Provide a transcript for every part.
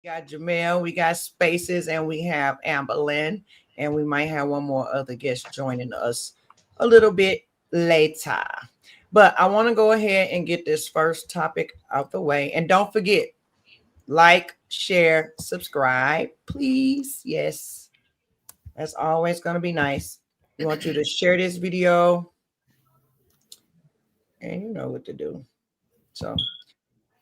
got Jamel, we got Spaces, and we have Amberlyn, and we might have one more other guest joining us a little bit later. But I want to go ahead and get this first topic out the way. And don't forget, like, share, subscribe, please. Yes, that's always going to be nice. We want you to share this video, and you know what to do. So,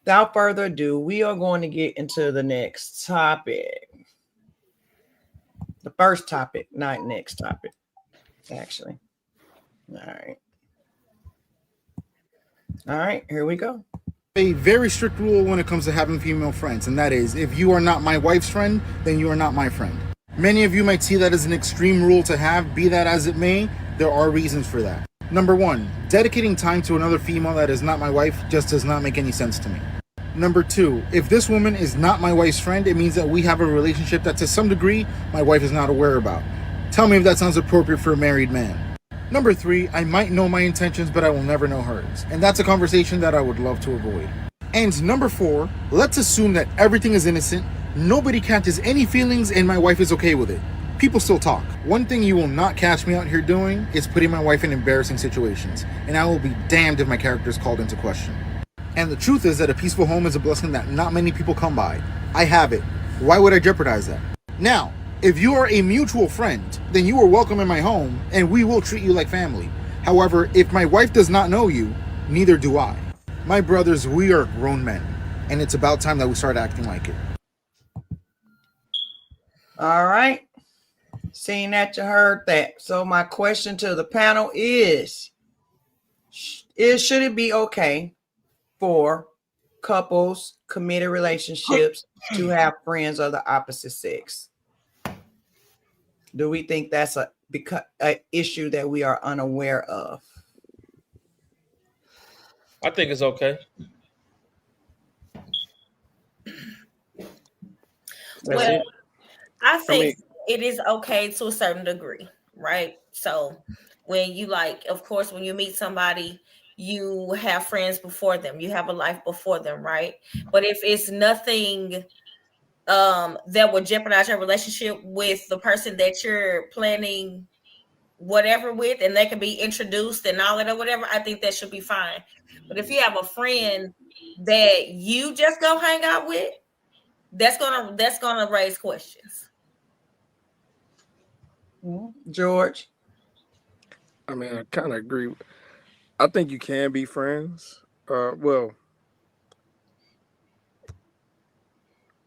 without further ado, we are going to get into the next topic. The first topic, not next topic, actually. All right. All right, here we go. A very strict rule when it comes to having female friends, and that is if you are not my wife's friend, then you are not my friend. Many of you might see that as an extreme rule to have, be that as it may, there are reasons for that. Number one, dedicating time to another female that is not my wife just does not make any sense to me. Number two, if this woman is not my wife's friend, it means that we have a relationship that to some degree my wife is not aware about. Tell me if that sounds appropriate for a married man. Number three, I might know my intentions, but I will never know hers. And that's a conversation that I would love to avoid. And number four, let's assume that everything is innocent, nobody catches any feelings, and my wife is okay with it. People still talk. One thing you will not catch me out here doing is putting my wife in embarrassing situations, and I will be damned if my character is called into question. And the truth is that a peaceful home is a blessing that not many people come by. I have it. Why would I jeopardize that? Now, if you are a mutual friend, then you are welcome in my home, and we will treat you like family. However, if my wife does not know you, neither do I. My brothers, we are grown men, and it's about time that we start acting like it. All right. Seeing that you heard that. So my question to the panel is should it be okay for couples, committed relationships to have friends of the opposite sex? Do we think that's a issue that we are unaware of? I think it's okay. Well, I think it is okay to a certain degree, right? So when you of course, when you meet somebody, you have friends before them, you have a life before them, right? But if it's nothing that would jeopardize your relationship with the person that you're planning whatever with, and they can be introduced and all that or whatever, I think that should be fine. But if you have a friend that you just go hang out with, that's gonna raise questions. George? I mean, I kind of agree. I think you can be friends. Well,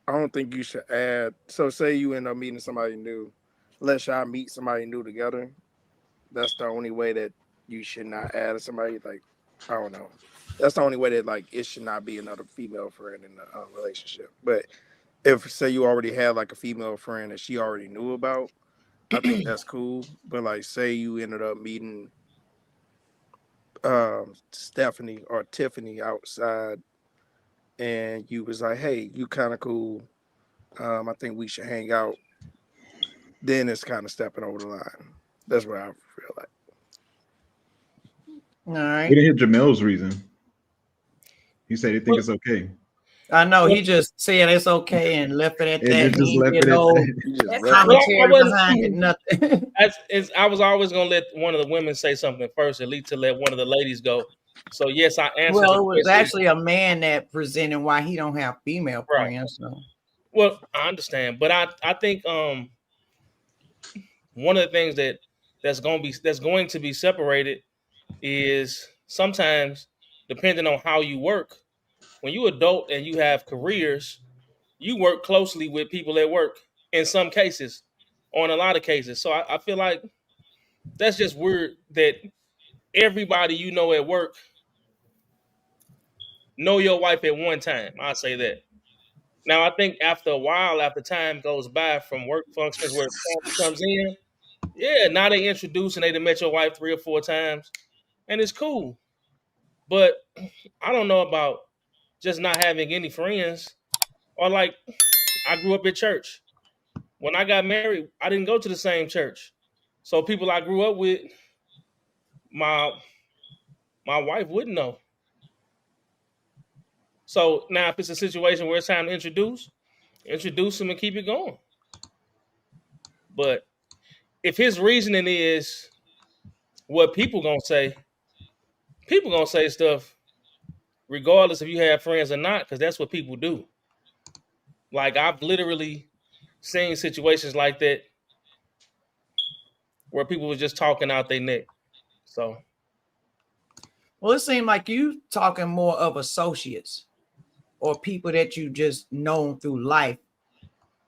I don't think you should add. So, say you end up meeting somebody new, let y'all meet somebody new together. That's the only way that you should not add somebody. Like, I don't know. That's the only way that it should not be another female friend in the relationship. But if say you already had a female friend that she already knew about, I think that's cool. But say you ended up meeting Stephanie or Tiffany outside, and you was like, "Hey, you kind of cool. I think we should hang out." Then it's kind of stepping over the line. That's what I feel like. All right. We didn't hear Jamel's reason. He said he think it's okay. I know he just said it's okay and left it at that. It just left it at that. Commentary behind it, nothing. I was always gonna let one of the women say something first, at least to let one of the ladies go. So yes, I answered. Well, it was actually a man that presented why he don't have female friends. So. Well, I understand, but I think one of the things that's going to be separated is sometimes, depending on how you work, when you adult and you have careers, you work closely with people at work in some cases, or in a lot of cases. So I feel like that's just weird that everybody you know at work know your wife at one time. I say that. Now, I think after a while, after time goes by from work functions where family comes in, yeah, now they introduce and they done met your wife 3 or 4 times, and it's cool. But I don't know about just not having any friends, or I grew up at church. When I got married, I didn't go to the same church. So people I grew up with, my wife wouldn't know. So now if it's a situation where it's time to introduce, introduce him and keep it going. But if his reasoning is what people gonna say stuff regardless if you have friends or not, because that's what people do. Like I've literally seen situations like that where people were just talking out their neck. So, well, it seemed like you talking more of associates or people that you just known through life.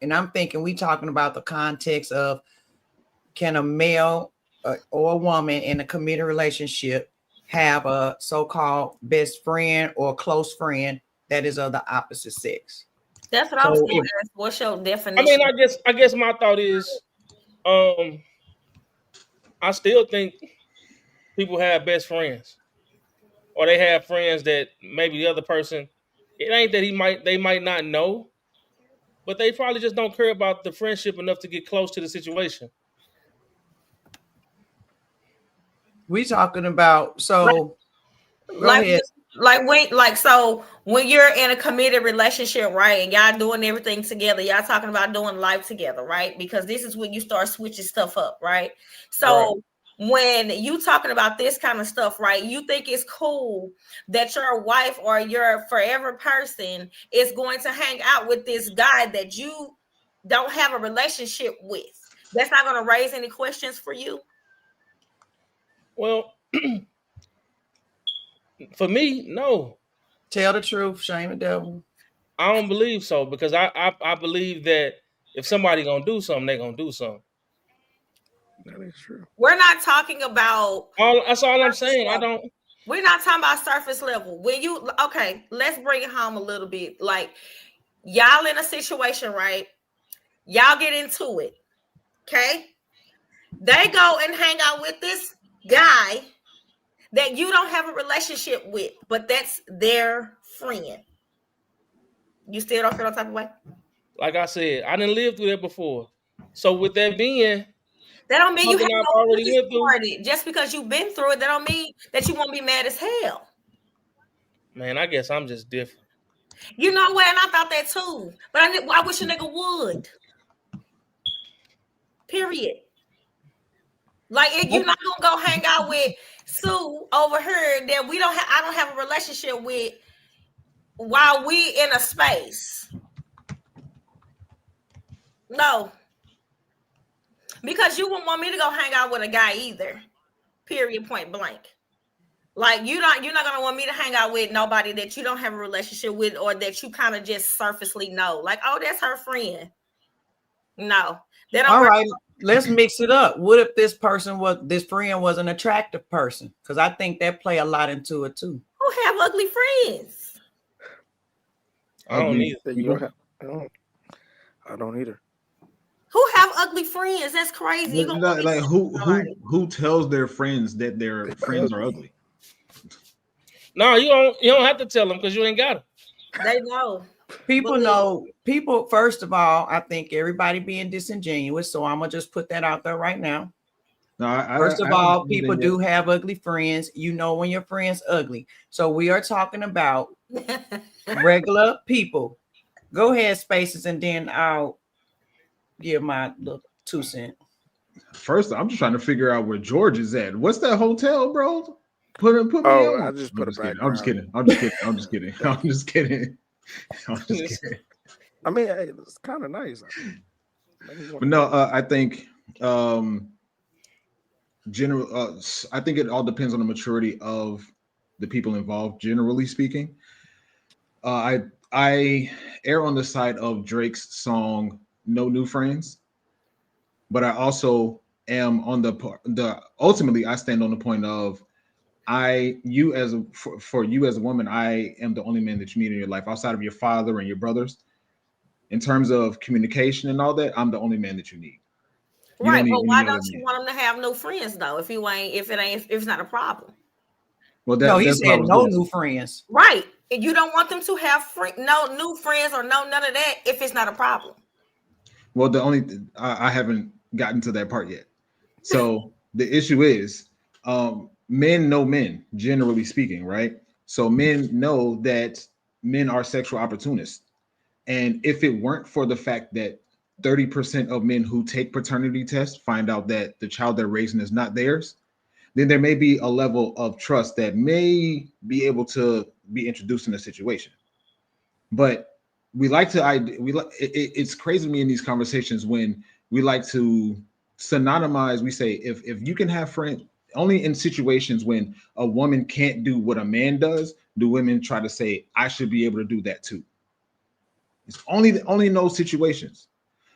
And I'm thinking we talking about the context of, can a male or a woman in a committed relationship have a so-called best friend or close friend that is of the opposite sex? That's what I was going to ask. What's your I mean, definition? I guess my thought is, I still think people have best friends, or they have friends that maybe the other person, it ain't that they might not know, but they probably just don't care about the friendship enough to get close to the situation. We talking about, so go ahead. So when you're in a committed relationship, right, and y'all doing everything together, y'all talking about doing life together, right? Because this is when you start switching stuff up, right? So when you talking about this kind of stuff, right, you think it's cool that your wife or your forever person is going to hang out with this guy that you don't have a relationship with. That's not going to raise any questions for you. Well, for me, no. Tell the truth, shame the devil. I don't believe so, because I believe that if somebody gonna do something, they gonna do something. That is true. We're not talking about that's all I'm saying. I don't. We're not talking about surface level. Let's bring it home a little bit. Like y'all in a situation, right? Y'all get into it. Okay. They go and hang out with this guy that you don't have a relationship with, but that's their friend. You still don't feel no type of way? Like I said, I didn't live through that before. So with that being, that don't mean you have I've already went through it. Just because you've been through it, that don't mean that you won't be mad as hell. Man, I guess I'm just different. You know what? And I thought that too. But I wish a nigga would. Period. Like if you're not gonna go hang out with Sue over here that I don't have a relationship with while we in a space. No. Because you wouldn't want me to go hang out with a guy either. Period, point blank. Like you're not gonna want me to hang out with nobody that you don't have a relationship with or that you kind of just surfacely know. Like, oh, that's her friend. No. All right, let's mix it up. What if this friend was an attractive person? Because I think that play a lot into it too. Who have ugly friends? I don't either. I don't either. Who have ugly friends? That's crazy. Like who tells their friends that their friends are ugly? No, you don't have to tell them because you ain't got them. They know. People know. People, first of all, I think everybody being disingenuous. So I'm gonna just put that out there right now. No, first of all, people do have ugly friends. You know when your friend's ugly. So we are talking about regular people. Go ahead, Spaces, and then I'll give my little 2 cents. First, I'm just trying to figure out where George is at. What's that hotel, bro? Put me on. I just put it back. I'm just kidding. I mean, hey, it's kind of nice. But no, I think I think it all depends on the maturity of the people involved. Generally speaking, I err on the side of Drake's song "No New Friends," but I also am on the ultimately I stand on the point of for you as a woman, I am the only man that you need in your life outside of your father and your brothers. In terms of communication and all that, I'm the only man that you need. Right, but why don't you want him to have no friends though? If it's not a problem. Well, no, he said no new friends. Right, you don't want them to have no new friends or none of that if it's not a problem. Well, I haven't gotten to that part yet. So the issue is, men know men, generally speaking, right? So men know that men are sexual opportunists. And if it weren't for the fact that 30% of men who take paternity tests find out that the child they're raising is not theirs, then there may be a level of trust that may be able to be introduced in a situation. But we like to, it's crazy to me in these conversations when we like to synonymize. We say, if you can have friends, only in situations when a woman can't do what a man does, do women try to say, I should be able to do that too. It's only in those situations.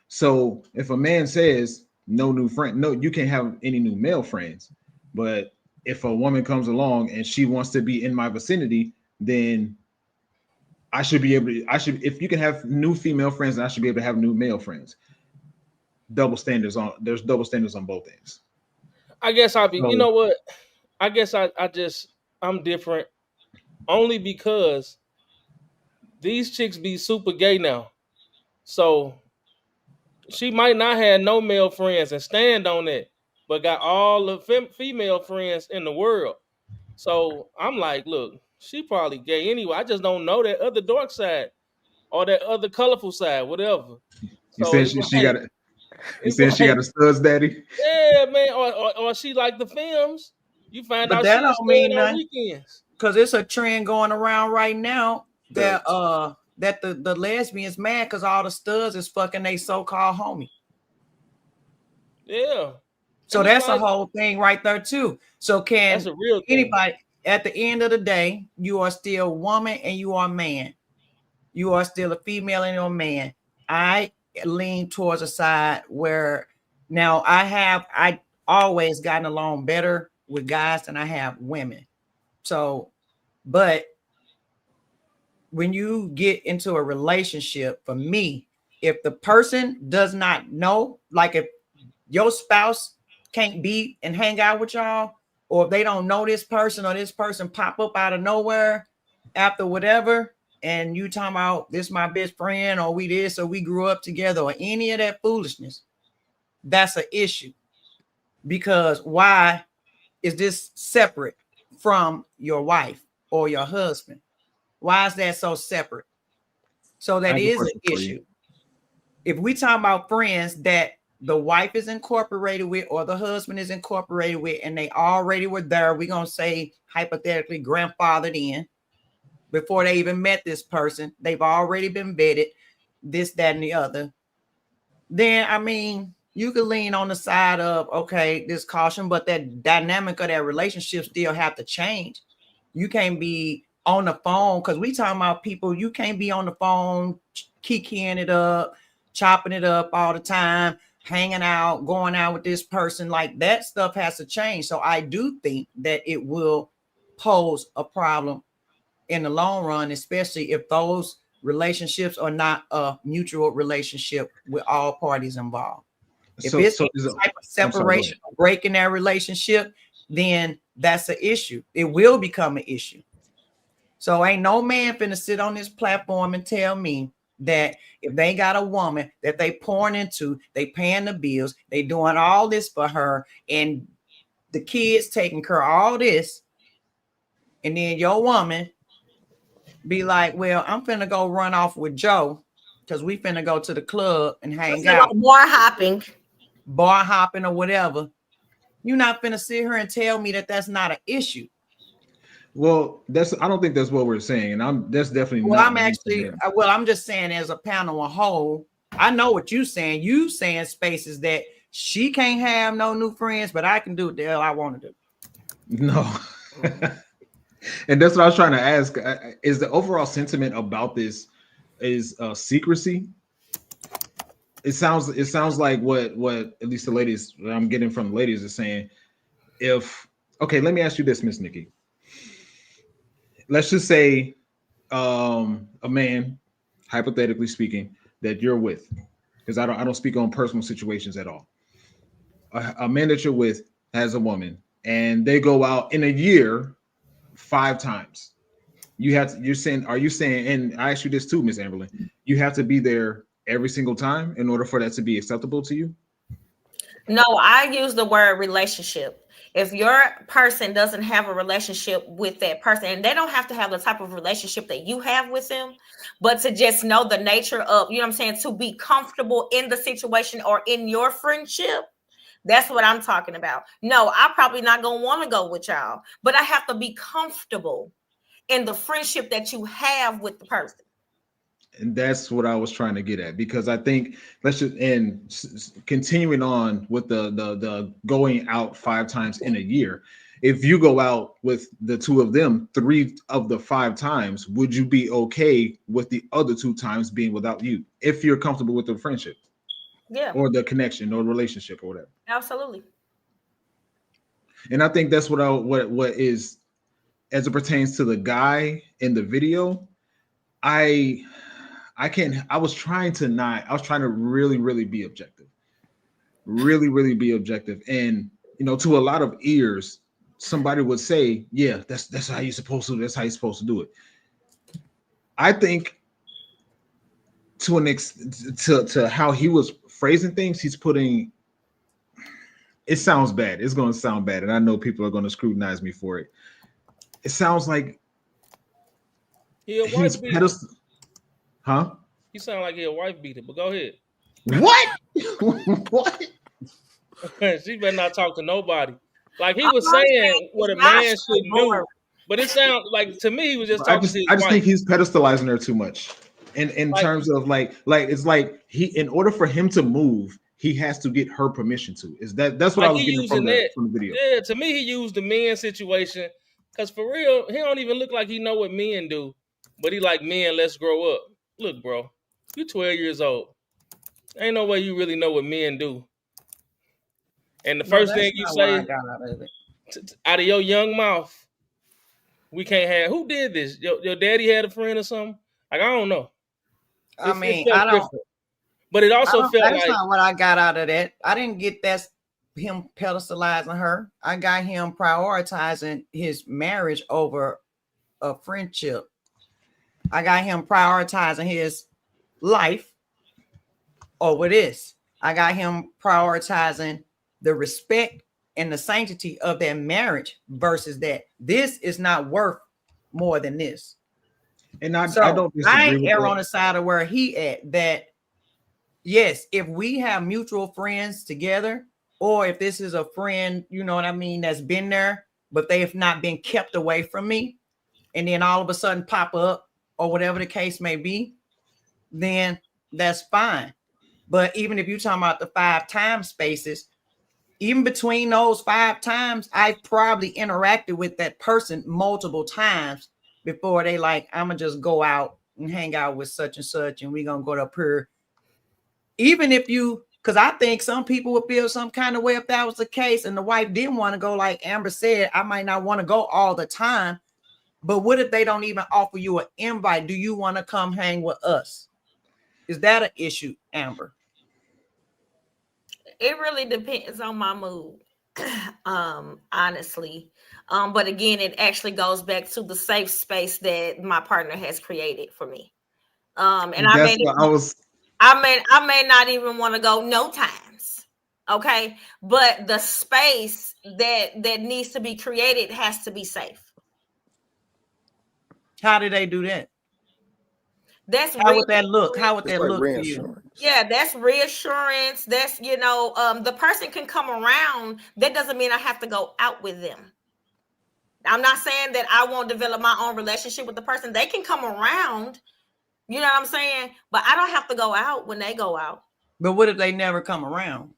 So if a man says no new friend, no, you can't have any new male friends. But if a woman comes along and she wants to be in my vicinity, then I should be able to, if you can have new female friends, then I should be able to have new male friends. There's double standards on both ends. I guess I'll be, So, you know what? I guess I'm different only because these chicks be super gay now. So she might not have no male friends and stand on it, but got all the female friends in the world. So I'm like, look, she probably gay anyway. I just don't know that other dark side or that other colorful side, whatever. you So saying it's she like, got it? You it's saying she got like, a studs daddy? yeah, man, or she like the films. You find But out that she a don't stud mean on nothing, weekends. because it's a trend going around right now that Facts. that the lesbians mad because all the studs is fucking they so-called homie. Yeah, So and it's that's a like whole thing right there too. So that's can a real thing. anybody, at the end of the day, you are still a woman and you are a man. You are still a female and you're a man. I lean towards a side where now I always gotten along better with guys than I have women. So, but when you get into a relationship, for me, if the person does not know, like if your spouse can't be and hang out with y'all, or if they don't know this person or this person pop up out of nowhere after whatever, and you talking about this my best friend or we this or we grew up together or any of that foolishness, that's an issue. Because why is this separate from your wife or your husband? Why is that so separate? So I that have a is an question for you. issue. If we talk about friends that the wife is incorporated with or the husband is incorporated with and they already were there, we're going to say hypothetically grandfathered in before they even met this person, they've already been vetted, this, that, and the other, then I mean, you could lean on the side of, okay, this caution, but that dynamic of that relationship still have to change. You can't be on the phone, because we talking about people, you can't be on the phone kikiing it up, chopping it up all the time, hanging out, going out with this person. Like that stuff has to change. So I do think that it will pose a problem in the long run, especially if those relationships are not a mutual relationship with all parties involved. If it's So any type of I'm sorry, go ahead. separation or break in that relationship, then that's an issue. It will become an issue. So ain't no man finna sit on this platform and tell me that if they got a woman that they pouring into, they paying the bills, they doing all this for her, and the kids taking care of all this, and then your woman be like, well, I'm finna go run off with Joe because we finna go to the club and What's hang it like out, bar hopping? bar hopping or whatever. You're not finna sit here and tell me that that's not an issue. Well, I don't think that's what we're saying, and that's definitely Well, not I'm what we're actually, saying. well, I'm just saying as a panel a whole, I know what you're saying. You saying spaces that she can't have no new friends, but I can do what the hell I want to do. No. And that's what I was trying to ask. Is the overall sentiment about this is secrecy? It sounds like what at least the ladies that I'm getting from the ladies is saying. If okay, let me ask you this, Miss Nikki. Let's just say a man, hypothetically speaking, that you're with, because I don't speak on personal situations at all. A man that you're with has a woman, and they go out in a year 5 times. You're saying, are you saying, and I asked you this too, Miss Amberlin, you have to be there every single time in order for that to be acceptable to you? No, I use the word relationship. If your person doesn't have a relationship with that person, and they don't have to have the type of relationship that you have with them, but to just know the nature of, you know what I'm saying, to be comfortable in the situation or in your friendship, that's what I'm talking about. No, I'm probably not going to want to go with y'all, but I have to be comfortable in the friendship that you have with the person. And that's what I was trying to get at, because I think let's just continuing on with the going out 5 times in a year. If you go out with the two of them 3 of the 5 times, would you be okay with the other 2 times being without you if you're comfortable with the friendship Yeah, or the connection or relationship or whatever? absolutely. And I think that's what is, as it pertains to the guy in the video. I was trying to really be objective. Really be objective. And to a lot of ears, somebody would say, yeah, that's how you're supposed to do. That's how you're supposed to do it. I think to an to how he was phrasing things, he's putting, it sounds bad. It's going to sound bad. And I know people are going to scrutinize me for it. It sounds like He a he's wife beater. Huh? He sound like he a wife beater, but go ahead. What? What? She better not talk to nobody. Like he was saying what a man should do, but it sounds like to me he was just talking to his I just wife. think he's pedestalizing her too much. In Like, terms of like it's like he, in order for him to move, he has to get her permission to. That's what I was he getting using from that. the video. Yeah, to me he used the men situation because for real he don't even look like he know what men do, but he like, men, let's grow up. Look, bro, you 12 years old. Ain't no way you really know what men do. And the first thing you say out of your young mouth, we can't have. Who did this? Your daddy had a friend or something? Like, I don't know. It felt I don't. different, but it also felt That's like, not what I got out of that. I didn't get that him pedestalizing her. I got him prioritizing his marriage over a friendship. I got him prioritizing his life over this. I got him prioritizing the respect and the sanctity of their marriage versus that. This is not worth more than this. And I don't disagree I with err that. on the side of where he at, that yes, if we have mutual friends together, or if this is a friend, you know what I mean, that's been there, but they have not been kept away from me, and then all of a sudden pop up or whatever the case may be, then that's fine. But even if you're talking about the 5 time spaces, even between those 5 times, I've probably interacted with that person multiple times before they like, I'm gonna just go out and hang out with such and such, and we're gonna go to her. Even if you, because I think some people would feel some kind of way if that was the case, and the wife didn't want to go, like Amber said, I might not want to go all the time. But what if they don't even offer you an invite? Do you want to come hang with us? Is that an issue, Amber? It really depends on my mood. Honestly. But again, it actually goes back to the safe space that my partner has created for me. And That's what I may not even want to go no times. Okay. But the space that needs to be created has to be safe. How do they do that? How would that look? How would It's that like look for you? reassurance. Yeah, that's reassurance. That's, the person can come around. That doesn't mean I have to go out with them. I'm not saying that I won't develop my own relationship with the person. They can come around, you know what I'm saying? But I don't have to go out when they go out. But what if they never come around?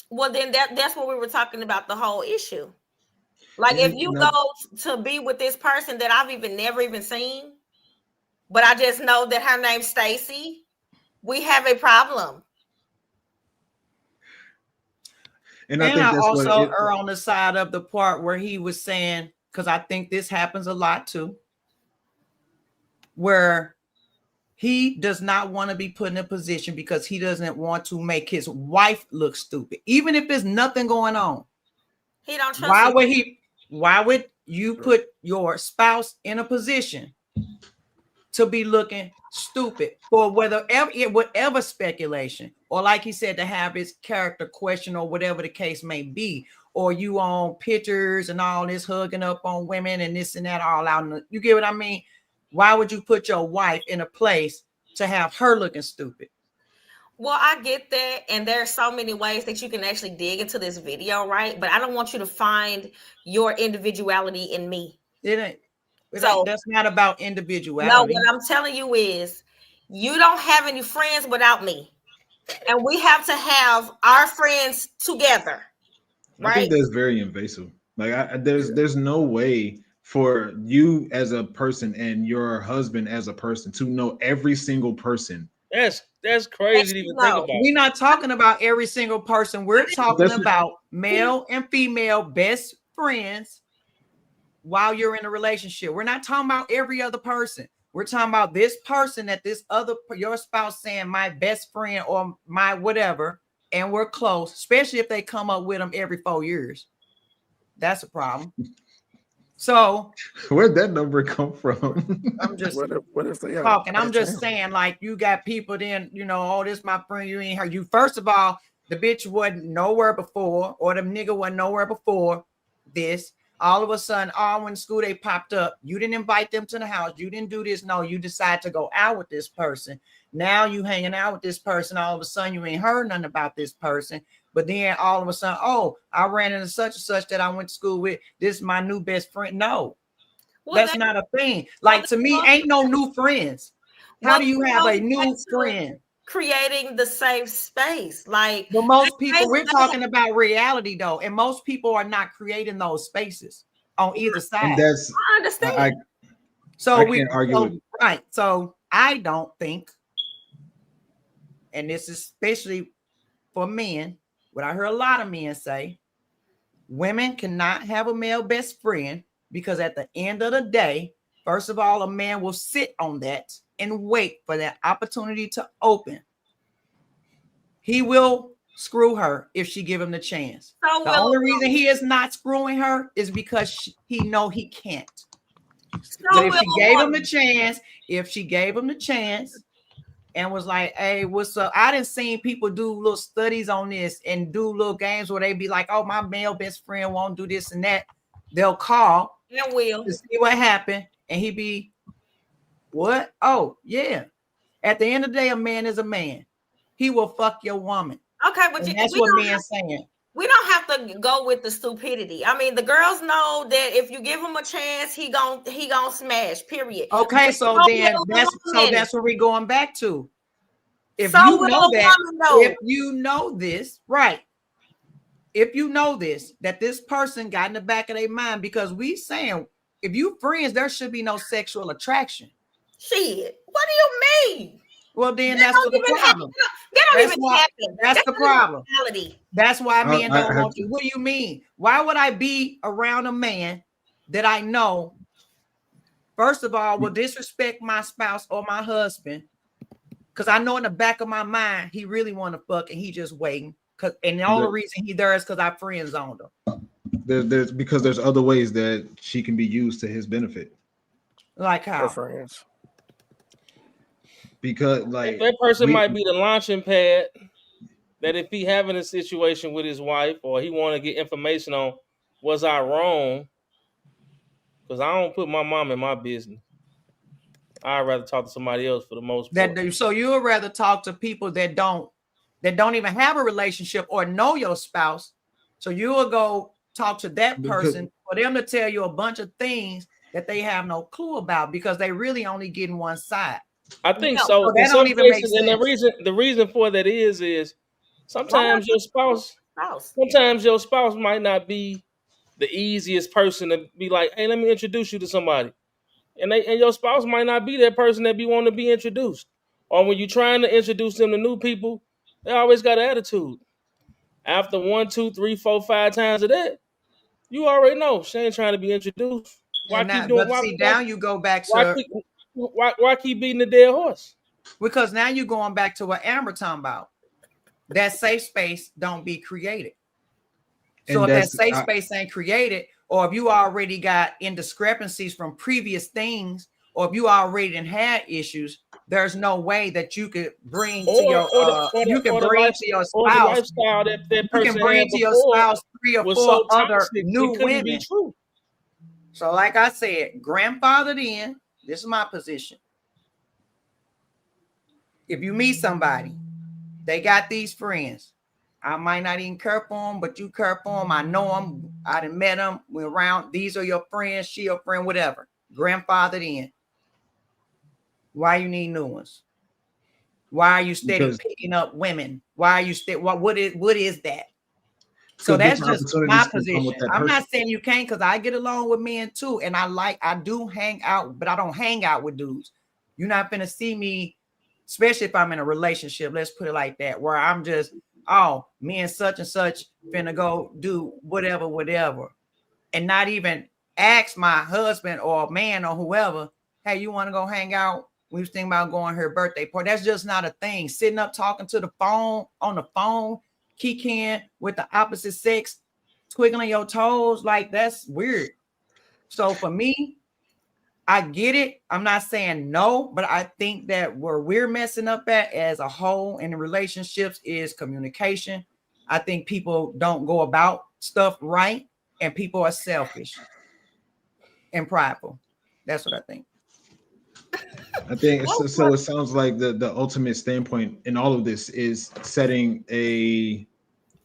Well, then that's what we were talking about, the whole issue. Like, if you go to be with this person that I've never even seen, but I just know that her name's Stacy, we have a problem. And I also are on the side of the part where he was saying, because I think this happens a lot too, where he does not want to be put in a position because he doesn't want to make his wife look stupid, even if there's nothing going on. He don't trust Why would you put your spouse in a position to be looking stupid for whatever speculation, or like he said, to have his character question or whatever the case may be, or you on pictures and all this hugging up on women and this and that all out. You get what I mean? Why would you put your wife in a place to have her looking stupid? Well, I get that, and there's so many ways that you can actually dig into this video, right? But I don't want you to find your individuality in me. It ain't. So That's not about no, individuality. what I'm telling you is you don't have any friends without me. And we have to have our friends together. I Right? think that's very invasive. Like, there's no way for you as a person and your husband as a person to know every single person. That's crazy to even think about. We're not talking about every single person. We're talking That's- about male and female best friends while you're in a relationship. We're not talking about every other person. We're talking about this person that your spouse saying my best friend or my whatever, and we're close, especially if they come up with them every 4 years. That's a problem. So where'd that number come from? I'm just what if they talking. I'm just saying, like, you got people then, oh, this my friend, you ain't heard. You, first of all, the bitch wasn't nowhere before, or the nigga wasn't nowhere before this. All of a sudden, when school they popped up, you didn't invite them to the house. You didn't do this. No, you decide to go out with this person. Now you hanging out with this person. All of a sudden, you ain't heard nothing about this person. But then all of a sudden, I ran into such and such that I went to school with. This is my new best friend. No, that's not a thing. Like, to me, ain't no new friends. How do you have a new friend? Creating the safe space. Like, but most people, we're talking about reality though, and most people are not creating those spaces on either side. And that's, I understand. I can't argue with. Right. So I don't think, and this is especially for men, what I heard a lot of men say, women cannot have a male best friend because at the end of the day, first of all, a man will sit on that and wait for that opportunity to open. He will screw her if she give him the chance. The only reason he is not screwing her is because he know he can't. But if she gave him the chance, and was like, hey, what's up? I didn't see people do little studies on this and do little games where they be like, oh, my male best friend won't do this and that. They'll call to see what happened, and he be, what? Oh, yeah. At the end of the day, a man is a man. He will fuck your woman. Okay, but that's what men saying. We don't have to go with the stupidity. I mean, the girls know that if you give him a chance, he gon' smash. Period. Okay, so then that's what we're going back to. If you know this, right? If you know this, that this person got in the back of their mind, because we saying if you friends, there should be no sexual attraction. Shit, what do you mean? Well, then that's the problem. That's the problem. That's why men don't want you. What do you mean? Why would I be around a man that I know, first of all, will disrespect my spouse or my husband? Because I know in the back of my mind, he really want to fuck and he just waiting. And the only reason he there is because I friend zoned him. Because there's other ways that she can be used to his benefit. Like how? Friends. Because like that person might be the launching pad that if he having a situation with his wife or he want to get information on, was I wrong? Because I don't put my mom in my business. I'd rather talk to somebody else for the most part. So you would rather talk to people that don't even have a relationship or know your spouse. So you will go talk to that person for them to tell you a bunch of things that they have no clue about because they really only getting one side. I think so. That don't even make sense. And the reason for that is sometimes your spouse might not be the easiest person to be like, hey, let me introduce you to somebody. And your spouse might not be that person that be wanting to be introduced. Or when you're trying to introduce them to new people, they always got an attitude. After 1, 2, 3, 4, 5 times of that, you already know she ain't trying to be introduced. Why keep doing? Now you go back to why keep beating the dead horse? Because now you're going back to what Amber talking about. That safe space don't be created. So if that safe space ain't created, or if you already got indiscrepancies from previous things, or if you already done had issues, there's no way that you could bring to or your or the or you the can or the bring life to your or the spouse, lifestyle that that you can person bring had to your before spouse 3 or was 4 so other toxic new it couldn't be women. true. So, like I said, grandfathered in. This is my position. If you meet somebody, they got these friends. I might not even care for them, but you care for them. I know them. I done met them. We're around. These are your friends. She your friend, whatever. Grandfathered in. Why you need new ones? Why are you steady Because picking up women? Why are you what is that? So because that's different just my opportunities can come with position. that I'm person. not saying you can't, because I get along with men too. And I do hang out, but I don't hang out with dudes. You're not gonna see me, especially if I'm in a relationship. Let's put it like that, where I'm just, oh, me and such finna go do whatever, and not even ask my husband or man or whoever, hey, you want to go hang out? We was thinking about going to her birthday party. That's just not a thing. Sitting up talking to the phone on the phone, kicking with the opposite sex, twiggling your toes, like that's weird. So for me, I get it. I'm not saying no, but I think that where we're messing up at as a whole in the relationships is communication. I think people don't go about stuff right, and people are selfish and prideful. That's what I think. I think Well, so. It sounds like the ultimate standpoint in all of this is setting a,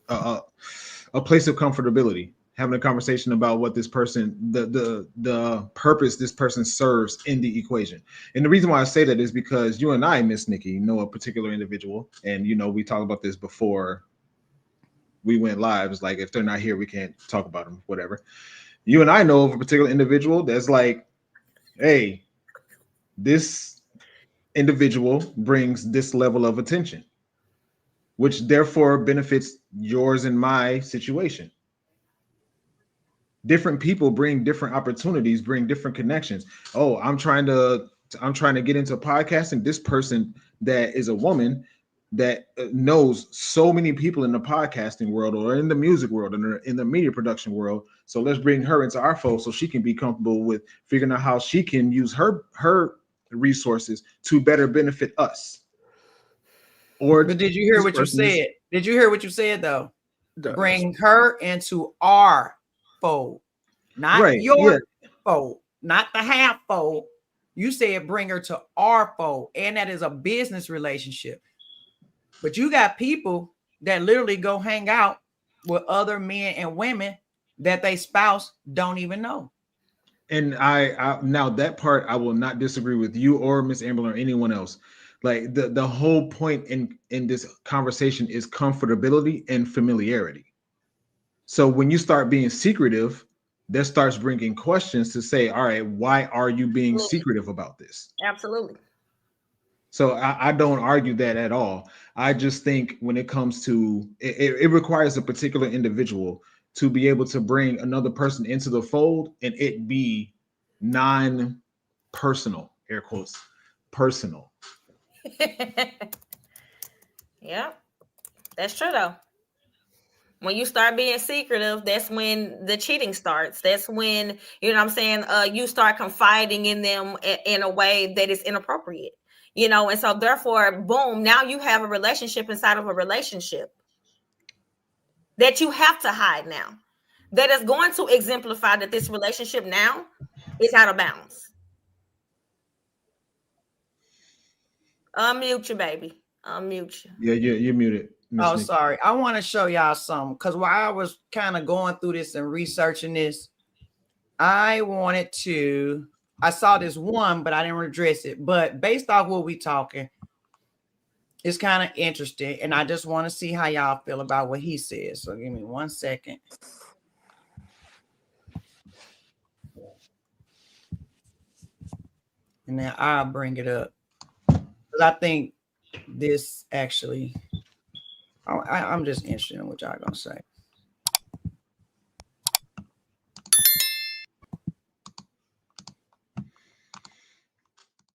a place of comfortability, having a conversation about what this person, the purpose this person serves in the equation. And the reason why I say that is because you and I, Miss Nikki, know a particular individual, and we talked about this before we went live. It's like if they're not here, we can't talk about them, whatever. You and I know of a particular individual that's like, hey, this individual brings this level of attention, which therefore benefits yours and my situation. Different people bring different opportunities, bring different connections. Oh, I'm trying to get into podcasting. This person that is a woman that knows so many people in the podcasting world or in the music world and in the media production world. So let's bring her into our fold so she can be comfortable with figuring out how she can use her resources to better benefit us. Or But did you hear this what you person is said? Did you hear what you said though? That's Bring her into our fold, not right. Yeah. your fold, not the half fold. You said bring her to our fold, and that is a business relationship. But you got people that literally go hang out with other men and women that they spouse don't even know. And I now that part I will not disagree with you or Miss Amber or anyone else. Like the whole point in this conversation is comfortability and familiarity. So when you start being secretive, that starts bringing questions to say, all right, why are you being secretive about this? absolutely. So I don't argue that at all. I just think when it comes to it requires a particular individual to be able to bring another person into the fold and it be non-personal, air quotes, personal. Yeah, that's true though. When you start being secretive, that's when the cheating starts. That's when, you know what I'm saying, you start confiding in them in a way that is inappropriate. And so therefore, boom, now you have a relationship inside of a relationship that you have to hide now. That is going to exemplify that this relationship now is out of bounds. Unmute you, baby. Unmute you. Yeah, you're muted, Miss Oh, Nikki. sorry. I want to show y'all something because while I was kind of going through this and researching this, I saw this one, but I didn't address it. But based off what we talking, it's kind of interesting. And I just want to see how y'all feel about what he says. So give me 1 second. And then I'll bring it up. Because I think this actually, I'm just interested in what y'all going to say.